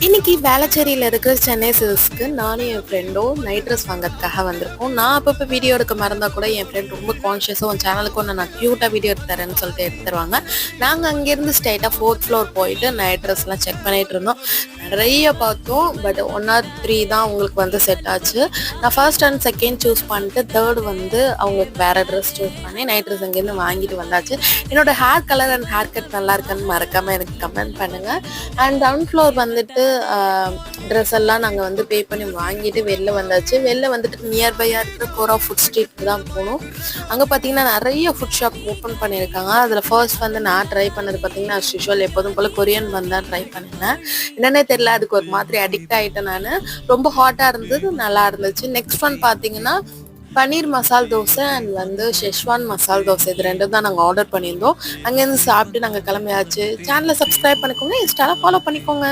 இன்னைக்கு வேளச்சேரியில இருக்கிற சென்னை சில்க்ஸ்க்கு நானும் என் ஃப்ரெண்டும் நைட் ட்ரெஸ் வாங்குறதுக்காக வந்திருக்கோம். நான் அப்பப்போ வீடியோ எடுக்க மறந்தா கூட என் ஃப்ரெண்ட் ரொம்ப கான்ஷியஸாக உன் சேனலுக்கு ஒன்று நான் க்யூட்டாக வீடியோ எடுத்து தரேன்னு சொல்லிட்டு எடுத்து தருவாங்க. நாங்கள் அங்கேருந்து ஸ்ட்ரைட்டாக 4th ஃப்ளோர் போயிட்டு நைட் ட்ரெஸ்லாம் செக் பண்ணிட்டு இருந்தோம். நிறைய பார்த்தோம், பட் 1 or 3 தான் அவங்களுக்கு வந்து செட் ஆச்சு. நான் ஃபர்ஸ்ட் அண்ட் செகண்ட் சூஸ் பண்ணிட்டு தேர்ட் வந்து அவங்களுக்கு வேற ட்ரெஸ் சூஸ் பண்ணி நைட் ட்ரெஸ் அங்கேருந்து வாங்கிட்டு வந்தாச்சு. என்னோட hair colour and hair cut நல்லா இருக்கான்னு மறக்காமல் எனக்கு கமெண்ட் பண்ணுங்கள். அண்ட் டவுன் ஃப்ளோர் வந்துட்டு ட்ரெஸ் எல்லாம் நாங்கள் வந்து பே பண்ணி வாங்கிட்டு வெளில வந்தாச்சு. வெளில வந்துட்டு நியர்பையாக இருக்கிற கோரா ஃபுட் ஸ்ட்ரீட்க்கு தான் போகணும். அங்கே பார்த்தீங்கன்னா நிறைய ஃபுட் ஷாப் ஓப்பன் பண்ணியிருக்காங்க. அதில் ஃபர்ஸ்ட் வந்து நான் ட்ரை பண்ணது பார்த்தீங்கன்னா யூஷுவல் எப்போதும் போல் கொரியன் பன் தான் ட்ரை பண்ணினேன். என்னன்னே தெரியல, அதுக்கு ஒரு மாதிரி அடிக்ட் ஆகிட்டேன் நான். ரொம்ப ஹாட்டாக இருந்தது, நல்லா இருந்துச்சு. நெக்ஸ்ட் ஒன் பார்த்தீங்கன்னா பன்னீர் மசால் தோசை அண்ட் வந்து ஷெஷ்வான் மசால் தோசை, இது ரெண்டும் தான் நாங்கள் ஆர்டர் பண்ணியிருந்தோம். அங்கேருந்து சாப்பிட்டு நாங்கள் கிளம்பியாச்சு. சேனலை சப்ஸ்கிரைப் பண்ணிக்கோங்க, இன்ஸ்டாவில் ஃபாலோ பண்ணிக்கோங்க.